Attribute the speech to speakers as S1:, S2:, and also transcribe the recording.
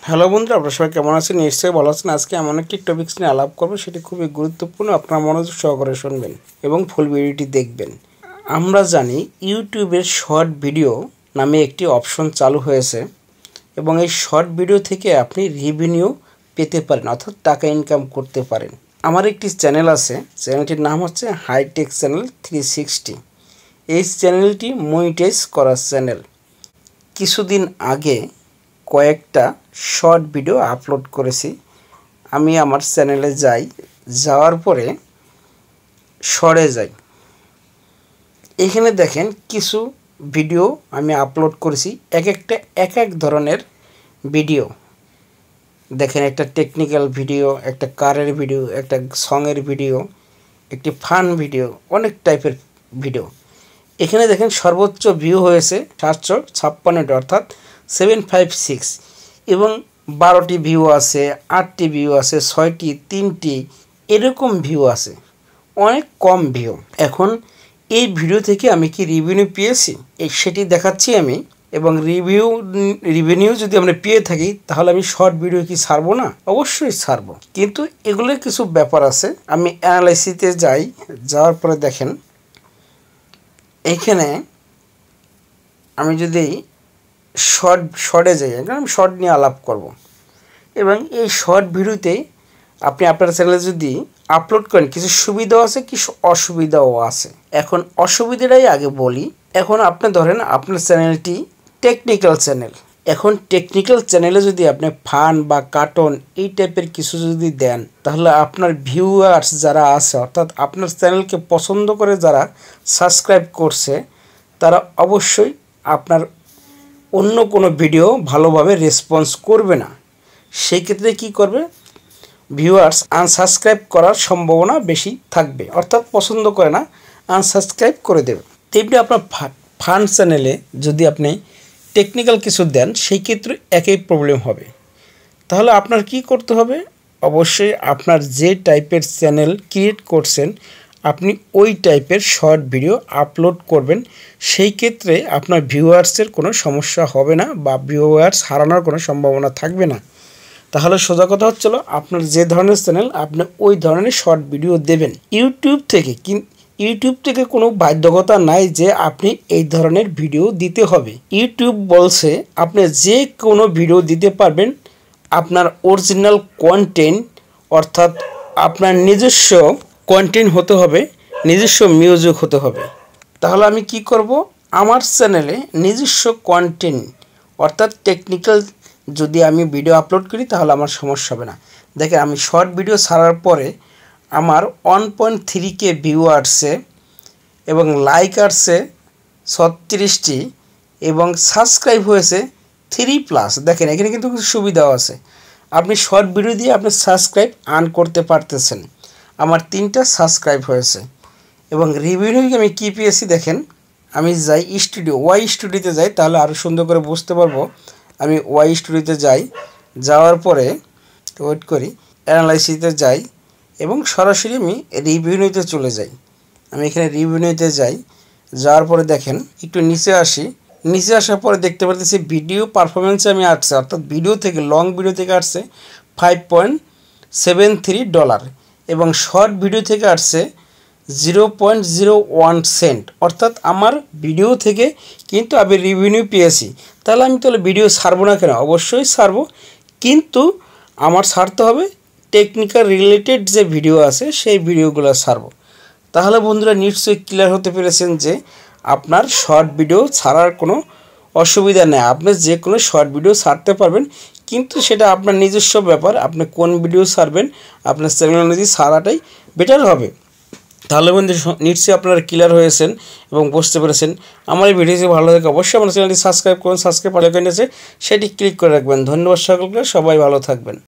S1: Hello বন্ধুরা, আপনারা সবাই কেমন আছেন? নিশ্চয়ই ভালো আছেন। আজকে এমন একটি টপিকস নিয়ে আলাপ করবো, সেটি খুবই গুরুত্বপূর্ণ। আপনারা মনোযোগ সহকারে শুনবেন এবং ফুল ভিডিওটি দেখবেন। আমরা জানি ইউটিউবের শর্ট ভিডিও নামে একটি অপশন চালু হয়েছে এবং এই শর্ট ভিডিও থেকে আপনি রেভিনিউ পেতে পারেন, অর্থাৎ টাকা ইনকাম করতে পারেন। আমার একটি চ্যানেল আছে, চ্যানেলটির নাম হচ্ছে হাইটেক চ্যানেল 360। এই চ্যানেলটি মনিটাইজ করা চ্যানেল। কিছুদিন আগে কয়েকটা শর্ট ভিডিও আপলোড করেছি। আমি আমার চ্যানেলে যাওয়ার পরে শর্টে যাই। এখানে দেখেন কিছু ভিডিও আমি আপলোড করেছি, এক এক ধরনের ভিডিও। দেখেন, একটা টেকনিক্যাল ভিডিও, একটা কারের ভিডিও, একটা সঙের ভিডিও, একটি ফান ভিডিও, অনেক টাইপের ভিডিও। এখানে দেখেন সর্বোচ্চ ভিউ হয়েছে 756, অর্থাৎ 756, এবং 12টি ভিউ আছে, 8টি ভিউ আছে, 6টি, 3টি, এরকম ভিউ আছে, অনেক কম ভিউ। এখন এই ভিডিও থেকে আমি কি রেভিনিউ পেয়েছি সেটি দেখাচ্ছি আমি। এবং রেভিনিউ যদি আমরা পেয়ে থাকি, তাহলে আমি শর্ট ভিডিও কি ছাড়বো না? অবশ্যই ছাড়বো, কিন্তু এগুলোর কিছু ব্যাপার আছে। আমি অ্যানালাইসিসে যাওয়ার পরে দেখেন, এখানে আমি যদি শর্টে যাই, আমি শর্ট নিয়ে আলাপ করব। এবং এই শর্ট ভিডিওতে আপনি আপনার চ্যানেলে যদি আপলোড করেন, কিছু সুবিধাও আছে, কিছু অসুবিধাও আছে। এখন অসুবিধাটাই আগে বলি। এখন আপনি ধরেন আপনার চ্যানেলটি টেকনিক্যাল চ্যানেল। এখন টেকনিক্যাল চ্যানেলে যদি আপনি ফান বা কার্টুন এই টাইপের কিছু যদি দেন, তাহলে আপনার ভিউয়ার্স যারা আছে, অর্থাৎ আপনার চ্যানেলকে পছন্দ করে যারা সাবস্ক্রাইব করছে, তারা অবশ্যই আপনার অন্য কোনো ভিডিও ভালোভাবে রেসপন্স করবে না। সেই ক্ষেত্রে কী করবে? ভিউয়ার্স আনসাবস্ক্রাইব করার সম্ভাবনা বেশি থাকবে, অর্থাৎ পছন্দ করে না, আনসাবস্ক্রাইব করে দেবে। তেমনি আপনার ফান চ্যানেলে যদি আপনি টেকনিক্যাল কিছু দেন, সেই ক্ষেত্রে একই প্রবলেম হবে। তাহলে আপনার কি করতে হবে? অবশ্যই আপনার যে টাইপের চ্যানেল ক্রিয়েট করছেন, আপনি ওই টাইপের শর্ট ভিডিও আপলোড করবেন। সেই ক্ষেত্রে আপনার ভিউয়ার্সের কোনো সমস্যা হবে না বা ভিউয়ার্স হারানোর কোনো সম্ভাবনা থাকবে না। তাহলে সোজা কথা হচ্ছিল, আপনার যে ধরনের চ্যানেল আপনি ওই ধরনের শর্ট ভিডিও দেবেন। ইউটিউব থেকে কোনো বাধ্যকতা নাই যে আপনি এই ধরনের ভিডিও দিতে হবে। ইউটিউব বলছে আপনি যে কোনো ভিডিও দিতে পারবেন, আপনার অরিজিনাল কন্টেন্ট, অর্থাৎ আপনার নিজস্ব কন্টেন্ট হতে হবে, নিজস্ব মিউজিক হতে হবে। তাহলে আমি কি করব? আমার চ্যানেলে নিজস্ব কন্টেন্ট, অর্থাৎ টেকনিক্যাল যদি আমি ভিডিও আপলোড করি, তাহলে আমার সমস্যা হবে না। দেখেন, আমি শর্ট ভিডিও ছাড়ার পরে আমার 1.3K ভিউ আসছে এবং লাইক আসছে 36টি এবং সাবস্ক্রাইব হয়েছে 3+। দেখেন, এখানে কিন্তু কিছু সুবিধাও আছে। আপনি শর্ট ভিডিও দিয়ে আপনি সাবস্ক্রাইব আর্ন করতে পারতেছেন। আমার 3টা সাবস্ক্রাইব হয়েছে। এবং রেভিনিউ আমি কী পেয়েছি দেখেন, আমি যাই ওয়াই স্টুডিওতে যাই, তাহলে আরও সুন্দর করে বুঝতে পারবো। আমি ওয়াই স্টুডিওতে যাওয়ার পরে ওয়েট করি, অ্যানালাইসিসে যাই এবং সরাসরি আমি রেভিনিউতে চলে যাই। আমি এখানে রেভিনিউতে যাওয়ার পরে দেখেন, একটু নিচে আসার পরে দেখতে পাচ্ছি ভিডিও পারফরমেন্সে আমি আসছে, অর্থাৎ লং ভিডিও থেকে আসছে $5.73 এবং শর্ট ভিডিও থেকে আসছে 0.01 সেন্ট, অর্থাৎ আমার ভিডিও থেকে কিন্তু আমি রেভিনিউ পেয়েছি। তাহলে আমি ভিডিও ছাড়বো না কেন? অবশ্যই ছাড়বো, কিন্তু আমার ছাড়তে হবে টেকনিক্যাল রিলেটেড যে ভিডিও আছে সেই ভিডিওগুলো ছাড়বো। তাহলে বন্ধুরা নিশ্চয়ই ক্লিয়ার হতে পেরেছেন যে আপনার শর্ট ভিডিও ছাড়ার কোনো অসুবিধা নেই। আপনি যে কোনো শর্ট ভিডিও ছাড়তে পারবেন, কিন্তু সেটা আপনার নিজস্ব ব্যাপার। আপনি কোন ভিডিও ছাড়বেন, আপনার চ্যানেল অনুযায়ী ছাড়াটাই বেটার হবে। তাহলে বন্ধু নিশ্চয়ই আপনারা ক্লিয়ার হয়েছেন এবং বুঝতে পেরেছেন। আমার এই ভিডিওটি ভালো লাগে অবশ্যই আমার চ্যানেলটি সাবস্ক্রাইব করুন। সাবস্ক্রাইব করে সেটি ক্লিক করে রাখবেন। ধন্যবাদ সকলকে, সবাই ভালো থাকবেন।